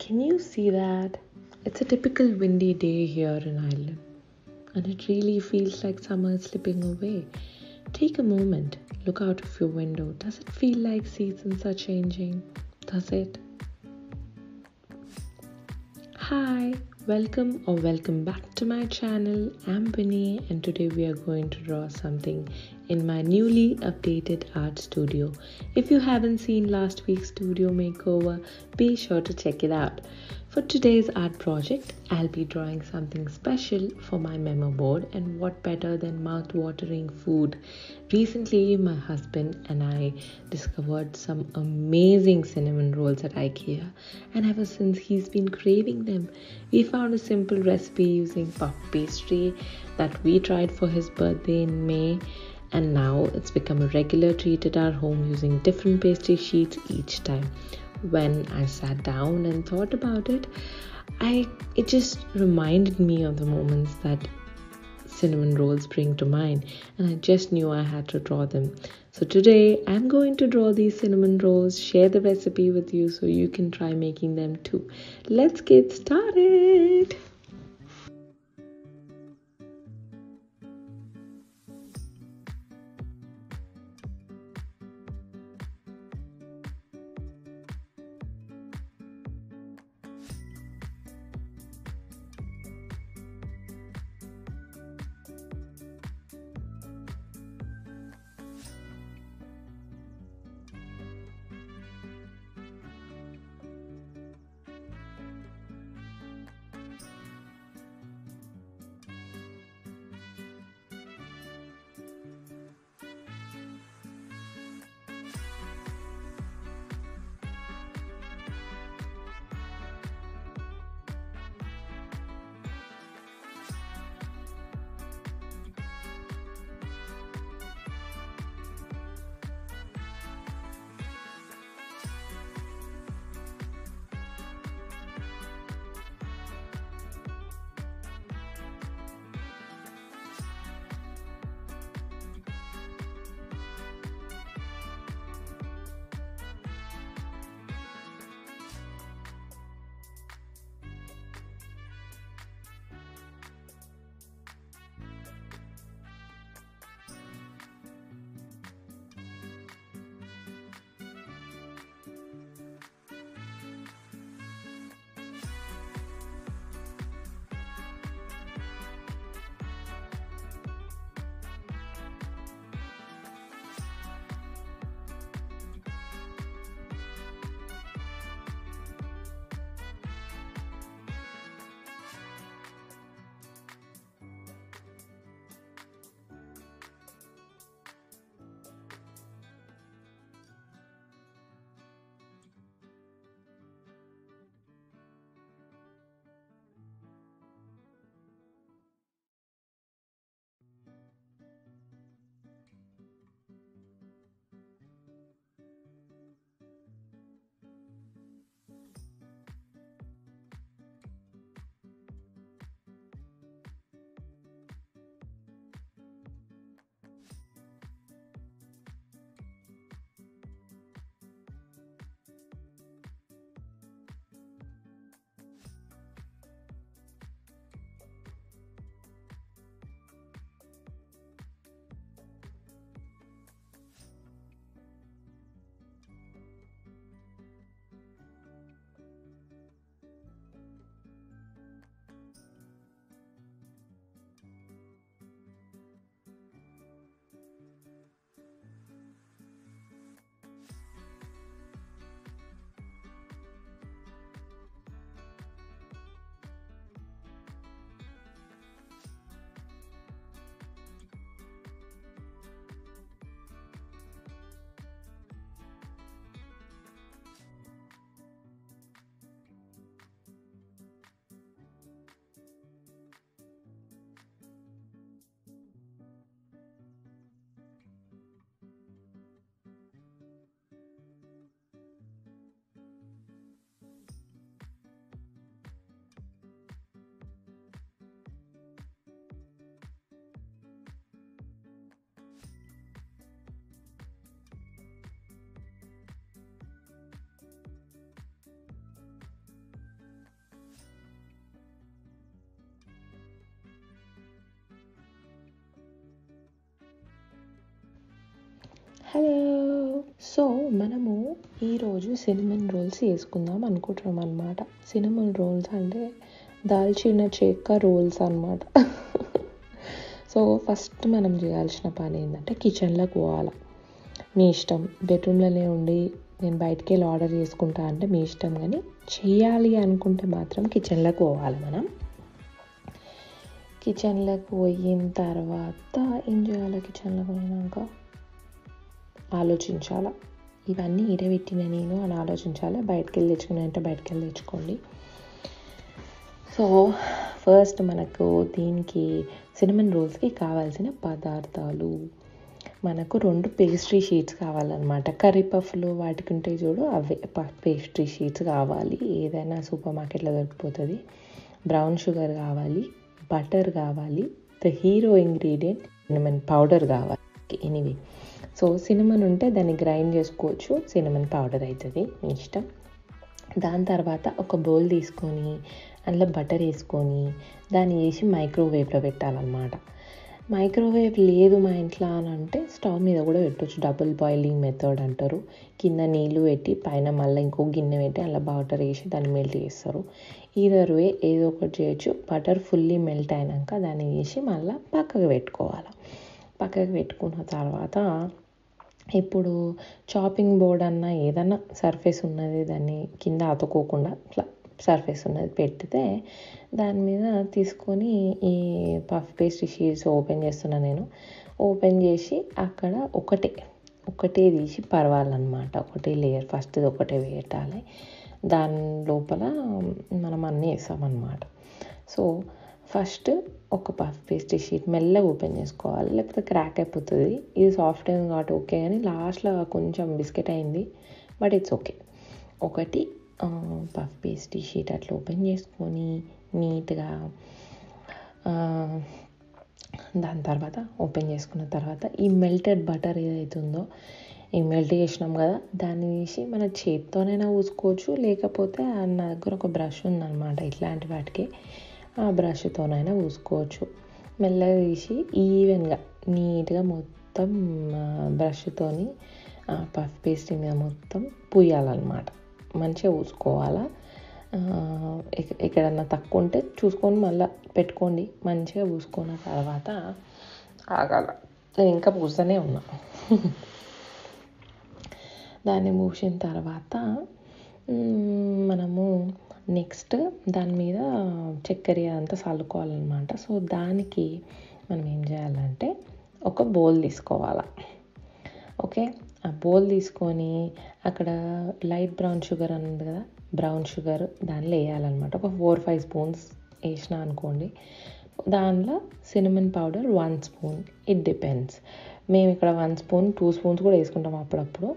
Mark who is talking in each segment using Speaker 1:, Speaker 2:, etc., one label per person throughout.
Speaker 1: Can you see that? It's a typical windy day here in Ireland, and it really feels like summer is slipping away. Take a moment, look out of your window. Does it feel like seasons are changing? Does it? Hi, welcome back to my channel. I'm Vinny, and today we are going to draw something in my newly updated art studio. If you haven't seen last week's studio makeover, be sure to check it out. For today's art project, I'll be drawing something special for my memo board, and what better than mouth-watering food. Recently, my husband and I discovered some amazing cinnamon rolls at IKEA, and ever since he's been craving them. We found a simple recipe using puff pastry that we tried for his birthday in May, and now it's become a regular treat at our home using different pastry sheets each time. When I sat down and thought about it, it just reminded me of the moments that cinnamon rolls bring to mind, and I just knew I had to draw them. So today I'm going to draw these cinnamon rolls, share the recipe with you so you can try making them too. Let's get started. Hello. So మనము ఈరోజు cinnamon roles వేసుకుందాం అనుకుంటున్నాం అనమాట. Cinnamon roles అంటే దాల్చిన చెక్క roles అనమాట. So first మనం చేయాల్సిన పని ఏంటంటే కిచెన్లోకి పోవాలి. మీ ఇష్టం, బెడ్రూమ్లోనే ఉండి నేను బయటికి వెళ్ళి ఆర్డర్ చేసుకుంటా అంటే మీ ఇష్టం, కానీ చేయాలి అనుకుంటే మాత్రం కిచెన్లోకి పోవాలి. మనం కిచెన్లోకి పోయిన తర్వాత ఏం చేయాలి? కిచెన్లోకి పోయినాక ఆలోచించాలి. ఇవన్నీ ఇడబెట్టిన నేను అని ఆలోచించాలి. బయటకు వెళ్ళి తెచ్చుకున్నానంటే బయటకు వెళ్ళి తెచ్చుకోండి. సో ఫస్ట్ మనకు దీనికి సినిమన్ రోల్స్కి కావాల్సిన పదార్థాలు, మనకు 2 పేస్ట్రీ షీట్స్ కావాలన్నమాట. కర్రీ పఫ్లు వాటికి ఉంటాయి చూడు, అవే పేస్ట్రీ షీట్స్ కావాలి. ఏదైనా సూపర్ మార్కెట్లో దొరికిపోతుంది. బ్రౌన్ షుగర్ కావాలి, బటర్ కావాలి, the hero ingredient cinnamon powder కావాలి. ఎనీవే, సో సినిమన్ ఉంటే దాన్ని గ్రైండ్ చేసుకోవచ్చు, సినిమన్ పౌడర్ అవుతుంది, మీ ఇష్టం. దాని తర్వాత ఒక బౌల్ తీసుకొని అందులో బటర్ వేసుకొని దాన్ని వేసి మైక్రోవేవ్లో పెట్టాలన్నమాట. మైక్రోవేవ్ లేదు మా ఇంట్లో అని అంటే స్టవ్ మీద కూడా పెట్టవచ్చు. డబుల్ బాయిలింగ్ మెథడ్ అంటారు. కింద నీళ్ళు పెట్టి పైన మళ్ళీ ఇంకో గిన్నె పెట్టి అందులో బటర్ వేసి దాన్ని మెల్ట్ చేస్తారు. ఈదర్ వే ఏదో ఒకటి చేయొచ్చు. బటర్ ఫుల్లీ మెల్ట్ అయినాక దాన్ని వేసి మళ్ళీ పక్కకు పెట్టుకోవాలి. పక్కకు పెట్టుకున్న తర్వాత ఇప్పుడు చాపింగ్ బోర్డ్ అన్న ఏదన్నా సర్ఫేస్ ఉన్నది, దాన్ని కింద అతుకోకుండా ఇట్లా సర్ఫేస్ ఉన్నది పెడితే దాని మీద తీసుకొని ఈ పఫ్ పేస్ట్రీ షీట్స్ ఓపెన్ చేస్తున్నా నేను. ఓపెన్ చేసి అక్కడ ఒకటే తీసి పరవాలన్నమాట. ఒకటే లేయర్, ఫస్ట్ ఒకటే పెట్టాలి. దాని లోపల మనం అన్నీ వేసామన్నమాట. సో ఫస్ట్ ఒక పఫ్ పేస్ట్రీ షీట్ మెల్లగా ఓపెన్ చేసుకోవాలి, లేకపోతే క్రాక్ అయిపోతుంది. ఇది సాఫ్ట్ అయింది కాబట్టి ఓకే, కానీ లాస్ట్లో కొంచెం బిస్కెట్ అయింది, బట్ ఇట్స్ ఓకే. ఒకటి పఫ్ పేస్ట్రీ షీట్ అట్లా ఓపెన్ చేసుకొని నీట్గా దాని తర్వాత ఓపెన్ చేసుకున్న తర్వాత ఈ మెల్టెడ్ బటర్ ఏదైతుందో, ఈ మెల్ట్ చేసినాం కదా, దాన్ని తీసి మన చేతితోనైనా పూసుకోవచ్చు, లేకపోతే నా దగ్గర ఒక బ్రష్ ఉందన్నమాట, ఇట్లాంటి వాటికి ఆ బ్రష్తోనైనా పూసుకోవచ్చు. మెల్లగా తీసి ఈవెన్గా నీట్గా మొత్తం బ్రష్తోని పఫ్ పేస్ట్రీ మీద మొత్తం పూయాలన్నమాట. మంచిగా పూసుకోవాలా. ఎక్కడన్నా తక్కువ ఉంటే చూసుకొని మళ్ళీ పెట్టుకోండి. మంచిగా పూసుకున్న తర్వాత ఆగాల. నేను ఇంకా పూస్తూనే ఉన్నా. దాన్ని పూసిన తర్వాత మనము నెక్స్ట్ దాని మీద చక్కెర అంతా చల్లుకోవాలన్నమాట. సో దానికి మనం ఏం చేయాలంటే ఒక బౌల్ తీసుకోవాలి. ఓకే, ఆ బౌల్ తీసుకొని అక్కడ లైట్ బ్రౌన్ షుగర్ అన్నది కదా, బ్రౌన్ షుగర్ దానిలో వేయాలన్నమాట. ఒక 4-5 స్పూన్స్ వేసినా అనుకోండి. దానిలో cinnamon powder 1 spoon, it depends. మేము ఇక్కడ 1 స్పూన్ 2 స్పూన్స్ కూడా వేసుకుంటాం అప్పుడప్పుడు.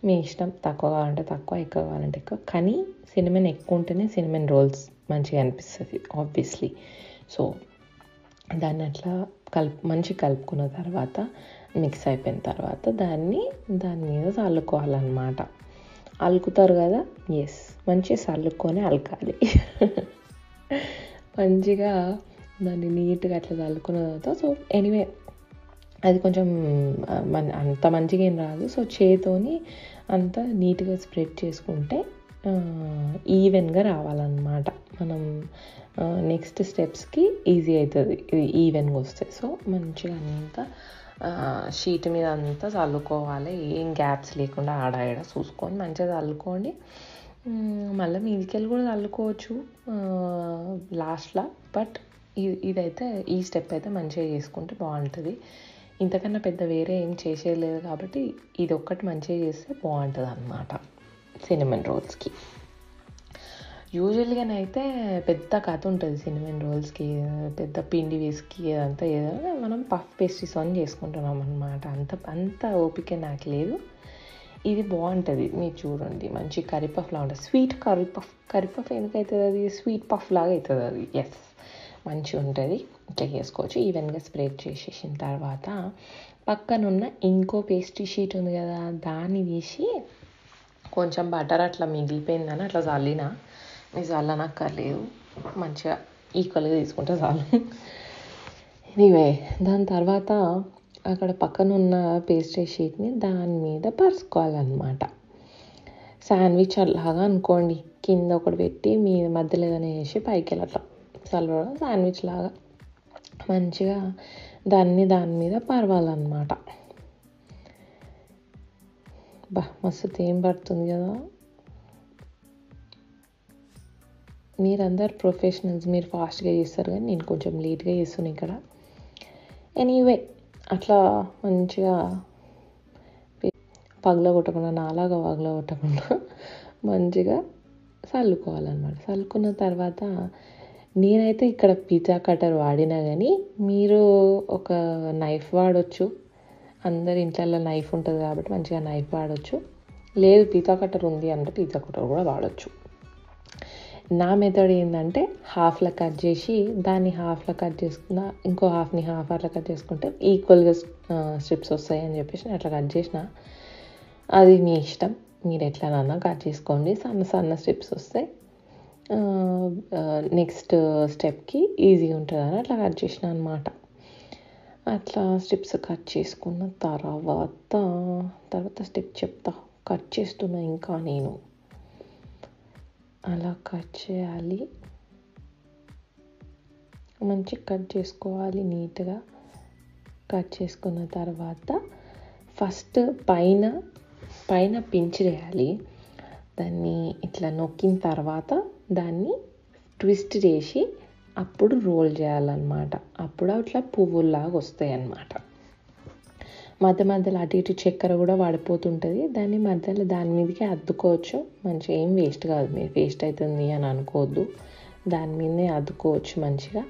Speaker 1: మీ ఇష్టం, తక్కువ కావాలంటే తక్కువ, ఎక్కువ కావాలంటే ఎక్కువ. కానీ సినిమన్ ఎక్కువ ఉంటేనే సినిమన్ రోల్స్ మంచిగా అనిపిస్తుంది ఆబ్వియస్లీ. సో దాన్ని అట్లా మంచిగా కలుపుకున్న తర్వాత, మిక్స్ అయిపోయిన తర్వాత దాని మీద చల్లుకోవాలన్నమాట. అలుకుతారు కదా, ఎస్, మంచిగా చల్లుకొని అలకాలి. మంచిగా దాన్ని నీట్గా అట్లా చల్లుకున్న తర్వాత, సో ఎనీవే అది కొంచెం అంత మంచిగా ఏం రాదు. సో చేతోని అంతా నీట్గా స్ప్రెడ్ చేసుకుంటే ఈవెన్గా రావాలన్నమాట. మనం నెక్స్ట్ స్టెప్స్కి ఈజీ అవుతుంది ఇది ఈవెన్గా వస్తే. సో మంచిగా అంతా షీట్ మీద అంతా చల్లుకోవాలి. ఏం గ్యాప్స్ లేకుండా ఆడ చూసుకొని మంచిగా చల్లుకోండి. మళ్ళీ మీదికెళ్ళి కూడా చల్లుకోవచ్చు లాస్ట్లో. బట్ ఇదైతే ఈ స్టెప్ అయితే మంచిగా చేసుకుంటే బాగుంటుంది. ఇంతకన్నా పెద్ద వేరే ఏం చేసేయలేదు కాబట్టి ఇది ఒక్కటి మంచిగా చేస్తే బాగుంటుంది అన్నమాట సినిమన్ రోల్స్కి. యూజువల్గానైతే పెద్ద కథ ఉంటుంది సినిమన్ రోల్స్కి, పెద్ద పిండి వేసుకి అదంతా. ఏదైనా మనం పఫ్ పేస్ట్రీస్ అని చేసుకుంటున్నాం అన్నమాట. అంత ఓపిక నాకు లేదు. ఇది బాగుంటుంది, మీరు చూడండి. మంచి కర్రీ పఫ్ లాగా ఉంటుంది. స్వీట్ కర్రీ పఫ్ ఎందుకవుతుంది? అది స్వీట్ పఫ్ లాగా అవుతుంది అది. ఎస్, మంచిగా ఉంటుంది. ఇట్లా చేసుకోవచ్చు. ఈవెన్గా స్ప్రెడ్ చేసేసిన తర్వాత పక్కనున్న ఇంకో పేస్ట్రీ షీట్ ఉంది కదా, దాన్ని తీసి కొంచెం బటర్ అట్లా మిగిలిపోయిందని అట్లా చల్లిన. మీ చల్లనక్కర్లేదు, మంచిగా ఈక్వల్గా తీసుకుంటే చాలు. ఎనీవే, దాని తర్వాత అక్కడ పక్కన ఉన్న పేస్ట్రీ షీట్ని దాని మీద పరుచుకోవాలన్నమాట. శాండ్విచ్ అలాగా అనుకోండి, కింద ఒకటి పెట్టి మీ మధ్యలో ఏదైనా వేసి పైకి వెళ్ళట్లా చల్లడం, శాండ్విచ్ లాగా మంచిగా దాని మీద పరవాలన్నమాట. మస్తు తేం పడుతుంది కదా. మీరందరు ప్రొఫెషనల్స్, మీరు ఫాస్ట్గా చేస్తారు కానీ నేను కొంచెం లేట్గా చేస్తున్నాను ఇక్కడ. ఎనీవే అట్లా మంచిగా పగలగొట్టకుండా, నాలాగా పగలగొట్టకుండా మంచిగా చల్లుకోవాలన్నమాట. చల్లుకున్న తర్వాత నేనైతే ఇక్కడ పిజ్జా కటర్ వాడినా కానీ మీరు ఒక నైఫ్ వాడచ్చు. అందరి ఇంట్లో నైఫ్ ఉంటుంది కాబట్టి మంచిగా నైఫ్ వాడచ్చు. లేదు పిజ్జా కటర్ ఉంది అంటే పిజ్జా కటర్ కూడా వాడచ్చు. నా మెథడ్ ఏంటంటే హాఫ్లో కట్ చేసి దాన్ని హాఫ్లో కట్ చేసుకున్న, ఇంకో హాఫ్ని హాఫ్ అట్లా కట్ చేసుకుంటే ఈక్వల్గా స్ట్రిప్స్ వస్తాయి అని చెప్పేసి నేను అట్లా కట్ చేసిన. అది మీ ఇష్టం, మీరు ఎట్లనన్నా కట్ చేసుకోండి. సన్న సన్న స్ట్రిప్స్ వస్తాయి. నెక్స్ట్ స్టెప్కి ఈజీగా ఉంటుందని అట్లా కట్ చేసిన అనమాట. అట్లా స్ట్రిప్స్ కట్ చేసుకున్న తర్వాత స్టెప్ చెప్తా. కట్ చేస్తున్నా ఇంకా నేను. అలా కట్ చేయాలి, మంచిగా కట్ చేసుకోవాలి నీట్గా. కట్ చేసుకున్న తర్వాత ఫస్ట్ పైన పించ్ వేయాలి. దాన్ని ఇట్లా నొక్కిన తర్వాత దాన్ని ట్విస్ట్ చేసి అప్పుడు రోల్ చేయాలన్నమాట. అప్పుడు అట్లా పువ్వుల్లాగా వస్తాయి అన్నమాట. మధ్యలో అటు ఇటు చక్కెర కూడా పడిపోతుంటుంది. దాన్ని మధ్యలో దాని మీదకి అద్దుకోవచ్చు. మంచిగా ఏం వేస్ట్ కాదు, మీరు వేస్ట్ అవుతుంది అని అనుకోవద్దు. దాని మీదనే అద్దుకోవచ్చు మంచిగా.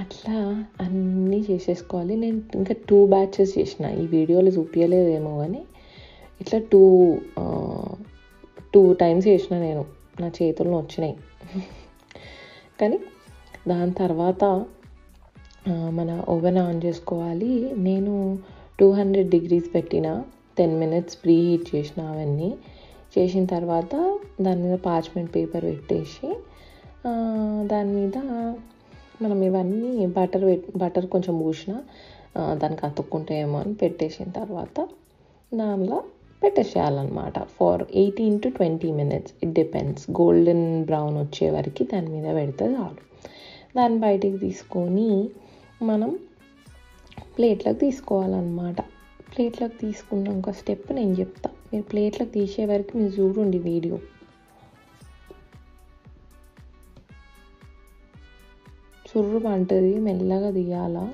Speaker 1: అట్లా అన్నీ చేసేసుకోవాలి. నేను ఇంకా 2 బ్యాచెస్ చేసిన. ఈ వీడియోలో చూపించలేదేమో కానీ ఇట్లా 2 టైమ్స్ చేసిన నేను. నా చేతుల్లో వచ్చినాయి. కానీ దాని తర్వాత మన ఓవెన్ ఆన్ చేసుకోవాలి. నేను 200 degrees పెట్టిన, 10 minutes ప్రీ హీట్ చేసిన. అవన్నీ చేసిన తర్వాత దాని మీద పార్చ్మెంట్ పేపర్ పెట్టేసి దాని మీద మనం ఇవన్నీ బటర్ కొంచెం పూసిన, దానికి అతుక్కుంటాయేమో అని పెట్టేసిన తర్వాత దానిలో పెట్టేసేయాలన్నమాట. For 18 to 20 minutes, it depends. Golden brown వచ్చే వరకు దాని మీద పెడితే చాలు. దాన్ని బయటికి తీసుకొని మనం ప్లేట్లోకి తీసుకోవాలన్నమాట. ప్లేట్లోకి తీసుకున్న ఒక స్టెప్ నేను చెప్తా. మీరు ప్లేట్లోకి తీసే వరకు మీరు చూడండి వీడియో. చుర్రు అంటుంది, మెల్లగా తీయాలా.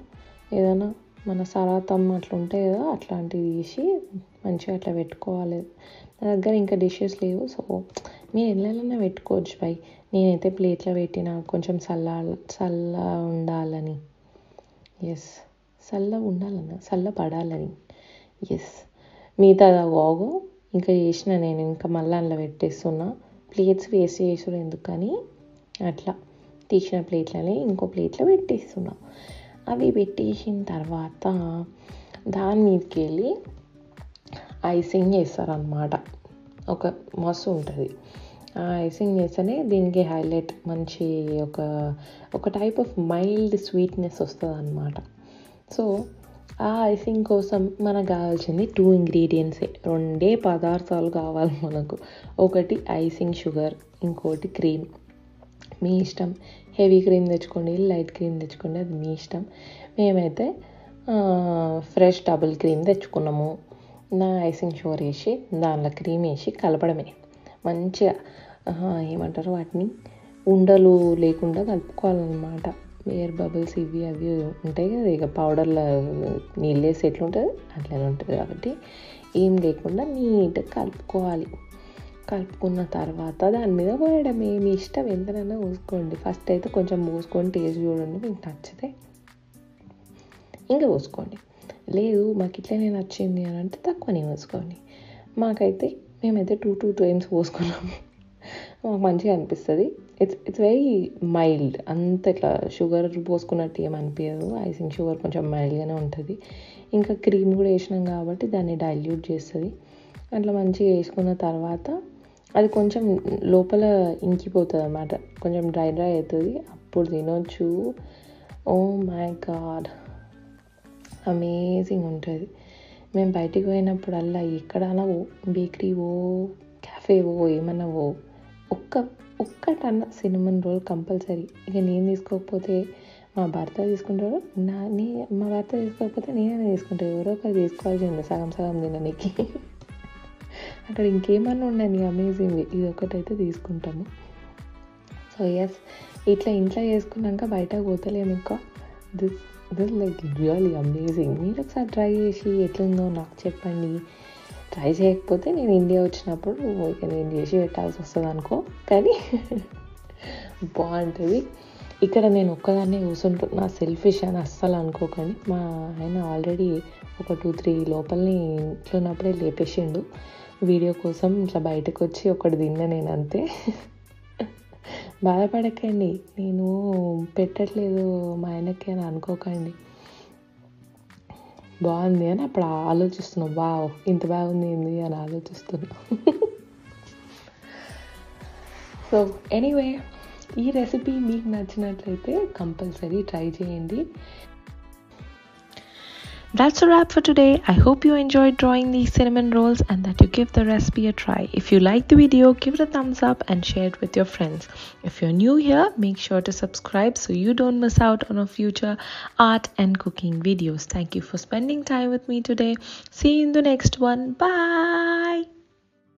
Speaker 1: ఏదైనా మన సరాతం అట్లా ఉంటాయి కదా, అట్లాంటివి తీసి మంచిగా అట్లా పెట్టుకోవాలి. నా దగ్గర ఇంకా డిషెస్ లేవు, సో మీరు ఎల్లైనా పెట్టుకోవచ్చు పై. నేనైతే ప్లేట్లో పెట్టిన కొంచెం చల్ల ఉండాలని. చల్ల పడాలని. మిగతా బాగు ఇంకా చేసిన నేను. ఇంకా మళ్ళీ అందులో పెట్టేస్తున్నా. ప్లేట్స్ వేస్ట్ చేసుడు ఎందుకని అట్లా తీసిన ప్లేట్లని ఇంకో ప్లేట్లో పెట్టేస్తున్నా. అవి పెట్టేసిన తర్వాత దాని మీదకి వెళ్ళి ఐసింగ్ చేస్తారనమాట. ఒక మస్తు ఉంటుంది. ఆ ఐసింగ్ చేస్తేనే దీనికి హైలైట్. మంచి ఒక టైప్ ఆఫ్ మైల్డ్ స్వీట్నెస్ వస్తుంది అనమాట. సో ఆ ఐసింగ్ కోసం మనకు కావాల్సింది 2 ingredients, 2 పదార్థాలు కావాలి మనకు. ఒకటి ఐసింగ్ షుగర్, ఇంకోటి క్రీమ్. మీ ఇష్టం, హెవీ క్రీమ్ తెచ్చుకోండి, లైట్ క్రీమ్ తెచ్చుకోండి, అది మీ ఇష్టం. మేమైతే ఫ్రెష్ డబుల్ క్రీమ్ తెచ్చుకున్నాము. నా ఐసింగ్ షుగర్ వేసి దానిలో క్రీమ్ వేసి కలపడమే. మంచిగా ఏమంటారు వాటిని, ఉండలు లేకుండా కలుపుకోవాలన్నమాట. ఎయిర్ బబుల్స్ ఇవి అవి ఉంటాయి కదా, ఇక పౌడర్లో నీళ్ళు వేసి ఎట్లుంటుంది అట్లనే ఉంటుంది. కాబట్టి ఏం లేకుండా నీట్గా కలుపుకోవాలి. కలుపుకున్న తర్వాత దాని మీద పోయడమే. మీ ఇష్టం, ఎంతనైనా పోసుకోండి. ఫస్ట్ అయితే కొంచెం పోసుకొని టేస్ట్ చూడండి, మీకు నచ్చితే ఇంకా పోసుకోండి. లేదు మాకు ఇట్లనే నచ్చింది అని అంటే తక్కువనే పోసుకోండి. మేమైతే 2 times పోసుకున్నాము. మాకు మంచిగా అనిపిస్తుంది. It's very mild. అంత ఇట్లా షుగర్ పోసుకున్నట్టు ఏమనిపించదు. ఐసింగ్ షుగర్ కొంచెం మైల్డ్గానే ఉంటుంది. ఇంకా క్రీమ్ కూడా వేసినాం కాబట్టి దాన్ని డైల్యూట్ చేస్తుంది. అట్లా మంచిగా వేసుకున్న తర్వాత అది కొంచెం లోపల ఇంకిపోతుంది అన్నమాట. కొంచెం డ్రై అవుతుంది. అప్పుడు తినొచ్చు. ఓ మై గాడ్, అమేజింగ్ ఉంటుంది. మేము బయటికి పోయినప్పుడల్లా ఎక్కడైనా బేకరీ క్యాఫే ఏమన్నా ఒక్కటన్నా సినమన్ రోల్ కంపల్సరీ. ఇక నేను తీసుకోకపోతే మా భర్త తీసుకుంటాడు, మా భర్త తీసుకోకపోతే నేనే తీసుకుంటాను. ఎవరో ఒకరు తీసుకోవాల్సిందే సగం సగం తినడానికి. అక్కడ ఇంకేమన్నా ఉండని అమేజింగ్, ఇది ఒకటైతే తీసుకుంటాము. సో ఎస్, ఇట్లా ఇంట్లో చేసుకున్నాక బయటకు పోతలేము ఇంకా. This like really amazing. మీరు ఒకసారి ట్రై చేసి ఎట్లుందో నాకు చెప్పండి. ట్రై చేయకపోతే నేను ఇండియా వచ్చినప్పుడు ఇక నేను చేసి పెట్టాల్సి వస్తుంది అనుకో, కానీ బాగుంటుంది. ఇక్కడ నేను ఒక్కదాన్నే కూర్చుంటున్నా, సెల్ఫిష్ అని అస్సలు అనుకోకండి. మా ఆయన ఆల్రెడీ ఒక 2-3 లోపలని ఇంట్లో ఉన్నప్పుడే లేపేసిండు వీడియో కోసం. ఇట్లా బయటకు వచ్చి ఒకటి తిన్నా నేను, అంతే. బాధపడకండి, నేను పెట్టట్లేదు మా ఆయనకి అని అనుకోకండి. బాగుంది అని అప్పుడు ఆలోచిస్తున్నాం, వావ్ ఇంత బాగుంది ఏంది అని ఆలోచిస్తున్నా. సో ఎనీవే, ఈ రెసిపీ మీకు నచ్చినట్లయితే కంపల్సరీ ట్రై చేయండి. That's a wrap for today. I hope you enjoyed drawing these cinnamon rolls and that you give the recipe a try. If you like the video, give it a thumbs up and share it with your friends. If you're new here, make sure to subscribe so you don't miss out on our future art and cooking videos. Thank you for spending time with me today. See you in the next one. Bye.